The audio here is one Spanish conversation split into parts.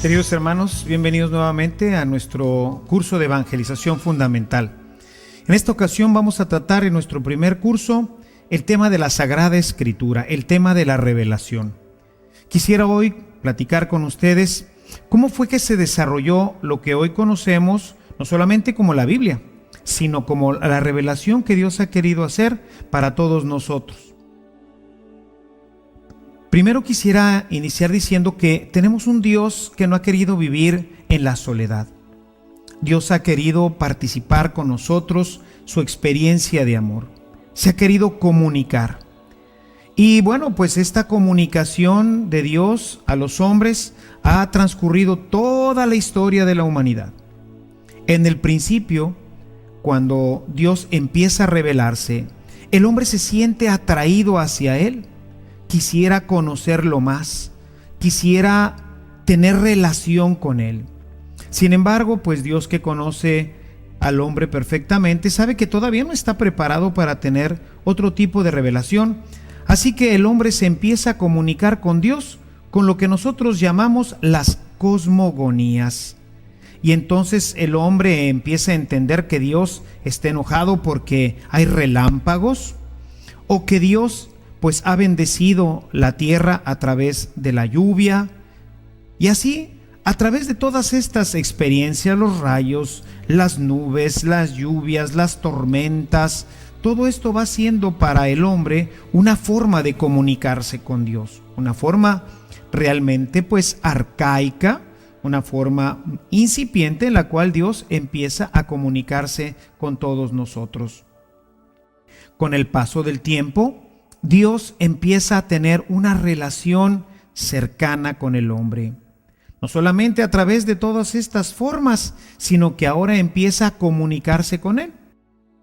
Queridos hermanos, bienvenidos nuevamente a nuestro curso de evangelización fundamental. En esta ocasión vamos a tratar en nuestro primer curso el tema de la Sagrada Escritura, el tema de la revelación. Quisiera hoy platicar con ustedes cómo fue que se desarrolló lo que hoy conocemos, no solamente como la Biblia, sino como la revelación que Dios ha querido hacer para todos nosotros. Primero quisiera iniciar diciendo que tenemos un Dios que no ha querido vivir en la soledad. Dios ha querido participar con nosotros su experiencia de amor. Se ha querido comunicar. Y bueno, pues esta comunicación de Dios a los hombres ha transcurrido toda la historia de la humanidad. En el principio, cuando Dios empieza a revelarse, el hombre se siente atraído hacia Él. Quisiera conocerlo más, quisiera tener relación con Él. Sin embargo, pues Dios, que conoce al hombre perfectamente, sabe que todavía no está preparado para tener otro tipo de revelación. Así que el hombre se empieza a comunicar con Dios con lo que nosotros llamamos las cosmogonías. Y entonces el hombre empieza a entender que Dios está enojado porque hay relámpagos, o que Dios pues ha bendecido la tierra a través de la lluvia. Y así, a través de todas estas experiencias, los rayos, las nubes, las lluvias, las tormentas, todo esto va siendo para el hombre una forma de comunicarse con Dios, una forma realmente pues arcaica, una forma incipiente en la cual Dios empieza a comunicarse con todos nosotros. Con el paso del tiempo, Dios empieza a tener una relación cercana con el hombre. No solamente a través de todas estas formas, sino que ahora empieza a comunicarse con él.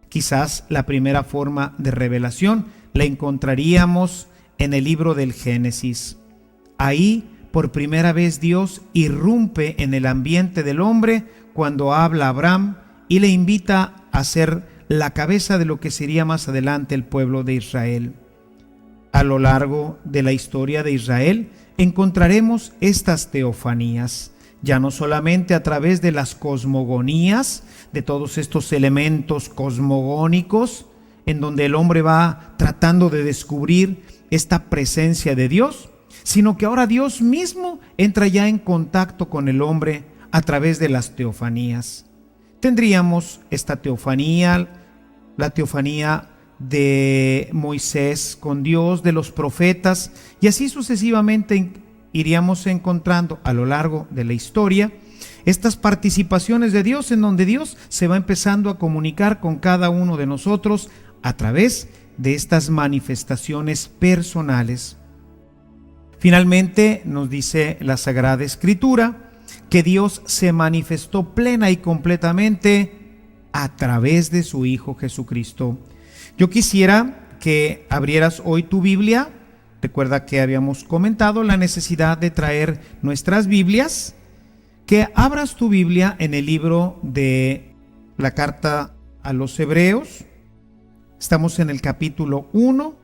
Quizás la primera forma de revelación la encontraríamos en el libro del Génesis. Ahí, por primera vez, Dios irrumpe en el ambiente del hombre cuando habla a Abraham y le invita a ser la cabeza de lo que sería más adelante el pueblo de Israel. A lo largo de la historia de Israel encontraremos estas teofanías, ya no solamente a través de las cosmogonías, de todos estos elementos cosmogónicos, en donde el hombre va tratando de descubrir esta presencia de Dios, sino que ahora Dios mismo entra ya en contacto con el hombre a través de las teofanías. Tendríamos esta teofanía, la teofanía de Moisés con Dios, de los profetas, y así sucesivamente iríamos encontrando a lo largo de la historia estas participaciones de Dios, en donde Dios se va empezando a comunicar con cada uno de nosotros a través de estas manifestaciones personales. Finalmente nos dice la Sagrada Escritura que Dios se manifestó plena y completamente a través de su Hijo Jesucristo. Yo quisiera que abrieras hoy tu Biblia. Recuerda que habíamos comentado la necesidad de traer nuestras Biblias. Que abras tu Biblia en el libro de la carta a los Hebreos. Estamos en el capítulo 1,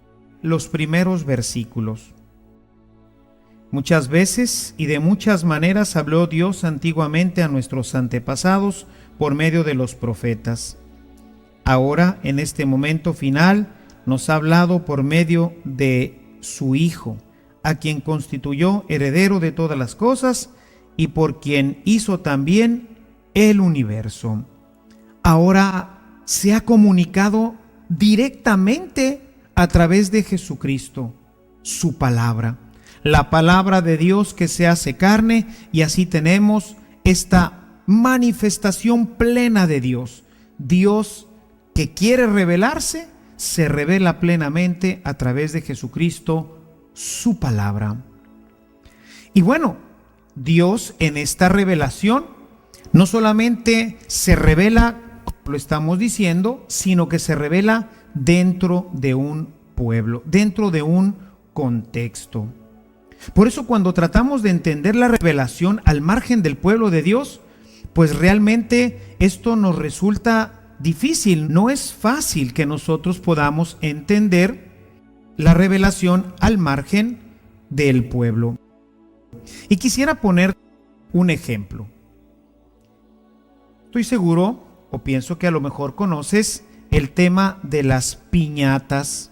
los primeros versículos. Muchas veces y de muchas maneras habló Dios antiguamente a nuestros antepasados por medio de los profetas. Ahora, en este momento final, nos ha hablado por medio de su Hijo, a quien constituyó heredero de todas las cosas y por quien hizo también el universo. Ahora se ha comunicado directamente a través de Jesucristo, su palabra, la palabra de Dios que se hace carne, y así tenemos esta manifestación plena de Dios. Dios que quiere revelarse, se revela plenamente a través de Jesucristo, su palabra. Y bueno, Dios en esta revelación no solamente se revela, como lo estamos diciendo, sino que se revela dentro de un pueblo, dentro de un contexto. Por eso, cuando tratamos de entender la revelación al margen del pueblo de Dios, pues realmente esto nos resulta difícil. No es fácil que nosotros podamos entender la revelación al margen del pueblo. Y quisiera poner un ejemplo. Estoy seguro, o pienso que a lo mejor conoces el tema de las piñatas.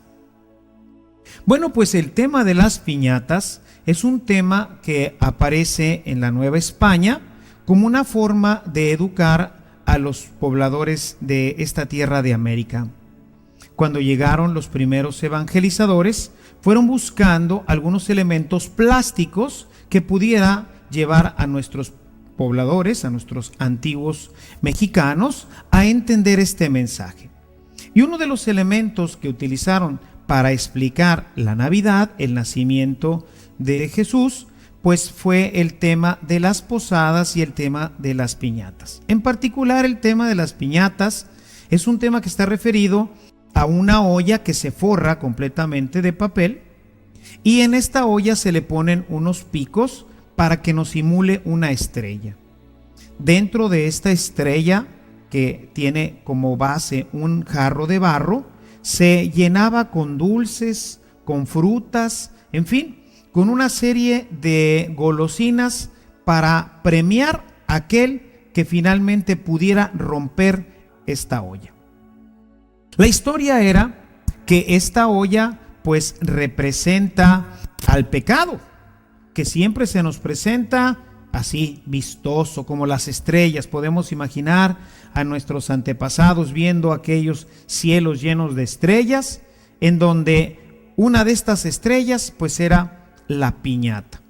Bueno, pues el tema de las piñatas es un tema que aparece en la Nueva España como una forma de educar a los pobladores de esta tierra de América. Cuando llegaron los primeros evangelizadores, fueron buscando algunos elementos plásticos que pudiera llevar a nuestros pobladores, a nuestros antiguos mexicanos, a entender este mensaje. Y uno de los elementos que utilizaron para explicar la Navidad, el nacimiento de Jesús, pues fue el tema de las posadas y el tema de las piñatas. En particular, el tema de las piñatas es un tema que está referido a una olla que se forra completamente de papel, y en esta olla se le ponen unos picos para que nos simule una estrella. Dentro de esta estrella, que tiene como base un jarro de barro, se llenaba con dulces, con frutas, en fin, con una serie de golosinas para premiar a aquel que finalmente pudiera romper esta olla. La historia era que esta olla pues representa al pecado, que siempre se nos presenta así vistoso como las estrellas. Podemos imaginar a nuestros antepasados viendo aquellos cielos llenos de estrellas, en donde una de estas estrellas pues era la piñata.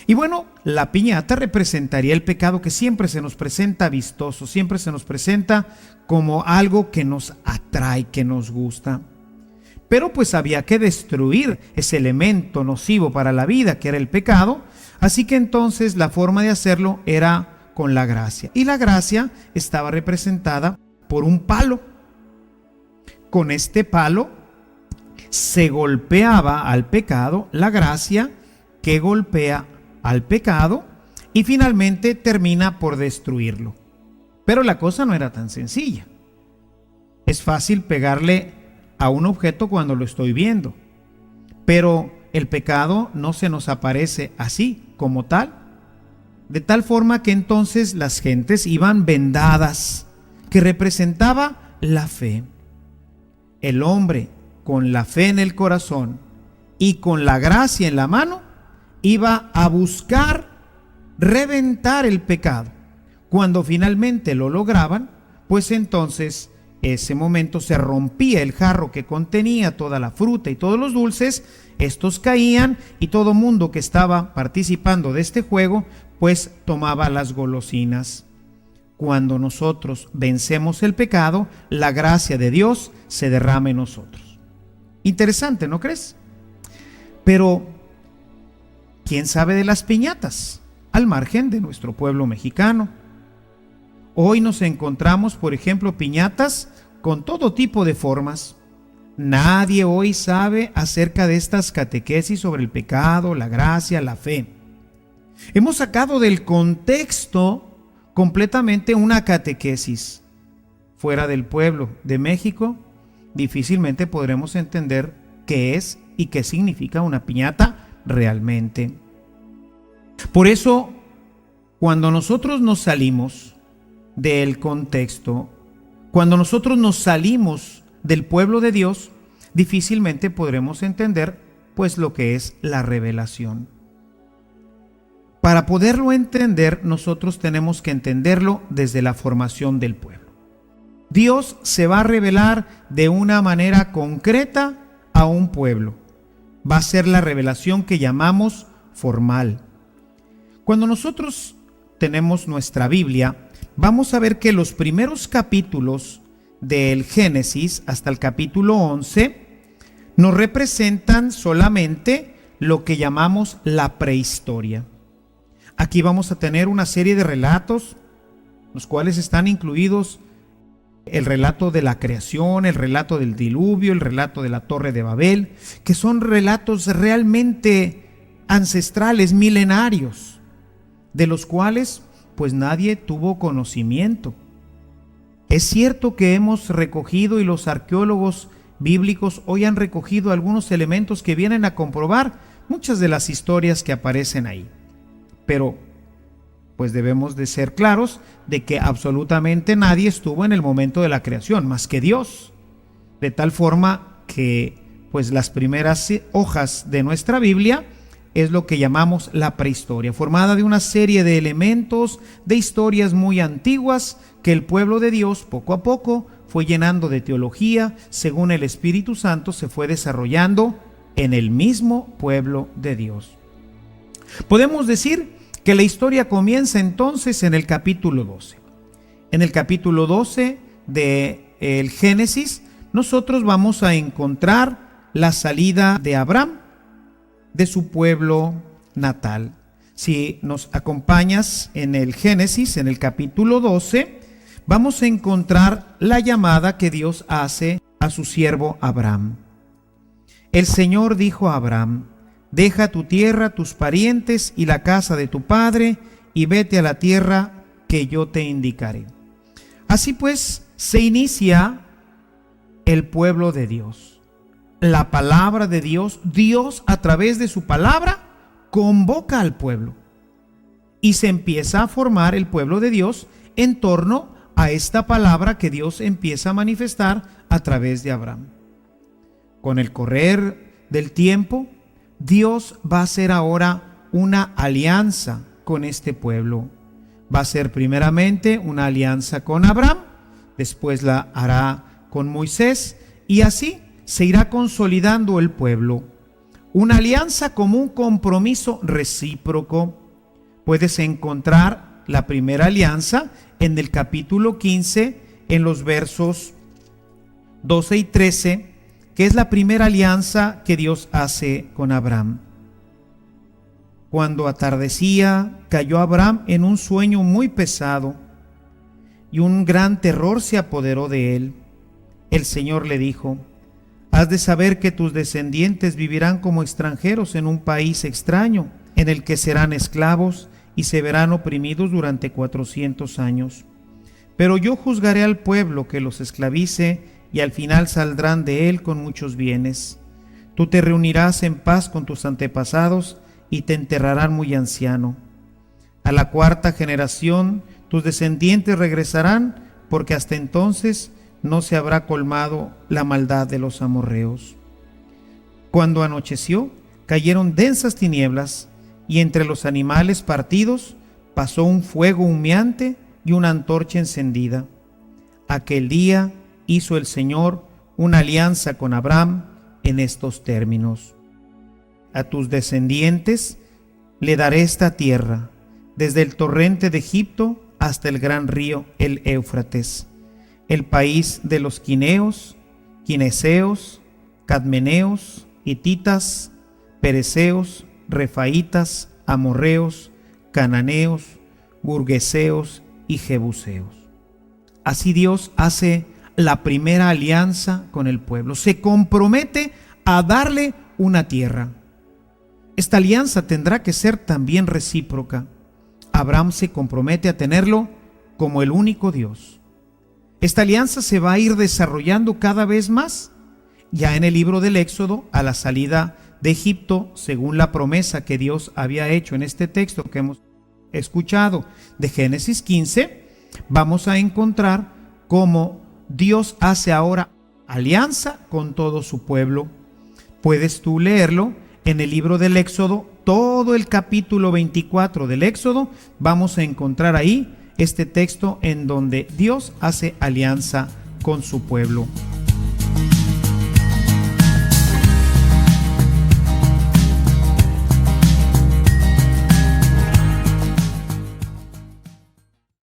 Y bueno, la piñata representaría el pecado, que siempre se nos presenta vistoso, siempre se nos presenta como algo que nos atrae, que nos gusta. Pero pues había que destruir ese elemento nocivo para la vida, que era el pecado. Así que entonces la forma de hacerlo era con la gracia. Y la gracia estaba representada por un palo. Con este palo se golpeaba al pecado, la gracia que golpea al pecado y finalmente termina por destruirlo. Pero la cosa no era tan sencilla. Es fácil pegarle a un objeto cuando lo estoy viendo, pero el pecado no se nos aparece así como tal, de tal forma que entonces las gentes iban vendadas, que representaba la fe. El hombre con la fe en el corazón y con la gracia en la mano iba a buscar reventar el pecado. Cuando finalmente lo lograban, pues entonces ese momento se rompía el jarro que contenía toda la fruta y todos los dulces. Estos caían y todo mundo que estaba participando de este juego pues tomaba las golosinas. Cuando nosotros vencemos el pecado, la gracia de Dios se derrama en nosotros. Interesante, ¿no crees? Pero ¿quién sabe de las piñatas? Al margen de nuestro pueblo mexicano. Hoy nos encontramos, por ejemplo, piñatas con todo tipo de formas. Nadie hoy sabe acerca de estas catequesis sobre el pecado, la gracia, la fe. Hemos sacado del contexto completamente una catequesis. Fuera del pueblo de México, difícilmente podremos entender qué es y qué significa una piñata realmente. Por eso, cuando nosotros nos salimos del contexto, cuando nosotros nos salimos del pueblo de Dios, difícilmente podremos entender pues lo que es la revelación. Para poderlo entender, nosotros tenemos que entenderlo desde la formación del pueblo. Dios se va a revelar de una manera concreta a un pueblo. Va a ser la revelación que llamamos formal. Cuando nosotros tenemos nuestra Biblia, vamos a ver que los primeros capítulos del Génesis hasta el capítulo 11 nos representan solamente lo que llamamos la prehistoria. Aquí vamos a tener una serie de relatos, los cuales están incluidos el relato de la creación, el relato del diluvio, el relato de la Torre de Babel, que son relatos realmente ancestrales, milenarios, de los cuales pues nadie tuvo conocimiento. Es cierto que hemos recogido, y los arqueólogos bíblicos hoy han recogido algunos elementos que vienen a comprobar muchas de las historias que aparecen ahí. Pero pues debemos de ser claros de que absolutamente nadie estuvo en el momento de la creación, más que Dios. De tal forma que pues las primeras hojas de nuestra Biblia es lo que llamamos la prehistoria, formada de una serie de elementos, de historias muy antiguas que el pueblo de Dios poco a poco fue llenando de teología, según el Espíritu Santo se fue desarrollando en el mismo pueblo de Dios. Podemos decir que la historia comienza entonces en el capítulo 12. En el capítulo 12 del Génesis, nosotros vamos a encontrar la salida de Abraham de su pueblo natal. Si nos acompañas en el Génesis, en el capítulo 12, vamos a encontrar la llamada que Dios hace a su siervo Abraham. El Señor dijo a Abraham: deja tu tierra, tus parientes y la casa de tu padre, y vete a la tierra que yo te indicaré. Así pues, se inicia el pueblo de Dios. La palabra de Dios, Dios a través de su palabra convoca al pueblo. Y se empieza a formar el pueblo de Dios en torno a esta palabra que Dios empieza a manifestar a través de Abraham. Con el correr del tiempo, Dios va a hacer ahora una alianza con este pueblo. Va a ser primeramente una alianza con Abraham, después la hará con Moisés, y así se irá consolidando el pueblo. Una alianza como un compromiso recíproco. Puedes encontrar la primera alianza en el capítulo 15, en los versos 12 y 13, que es la primera alianza que Dios hace con Abraham. Cuando atardecía, cayó Abraham en un sueño muy pesado, y un gran terror se apoderó de él. El Señor le dijo: has de saber que tus descendientes vivirán como extranjeros en un país extraño, en el que serán esclavos y se verán oprimidos durante 400 años. Pero yo juzgaré al pueblo que los esclavice, y al final saldrán de él con muchos bienes. Tú te reunirás en paz con tus antepasados y te enterrarán muy anciano. A la cuarta generación tus descendientes regresarán, porque hasta entonces no se habrá colmado la maldad de los amorreos. Cuando anocheció, cayeron densas tinieblas, y entre los animales partidos pasó un fuego humeante y una antorcha encendida. Aquel día hizo el Señor una alianza con Abraham en estos términos: a tus descendientes le daré esta tierra, desde el torrente de Egipto hasta el gran río, el Éufrates, el país de los quineos, quineseos, cadmeneos, hititas, perezeos, refaitas, amorreos, cananeos, burgueseos y jebuseos. Así Dios hace la primera alianza con el pueblo. Se compromete a darle una tierra. Esta alianza tendrá que ser también recíproca. Abraham se compromete a tenerlo como el único Dios. Esta alianza se va a ir desarrollando cada vez más. Ya en el libro del Éxodo, a la salida de Egipto, según la promesa que Dios había hecho en este texto que hemos escuchado de Génesis 15, vamos a encontrar cómo Dios hace ahora alianza con todo su pueblo. Puedes tú leerlo en el libro del Éxodo, todo el capítulo 24 del Éxodo. Vamos a encontrar ahí este texto en donde Dios hace alianza con su pueblo.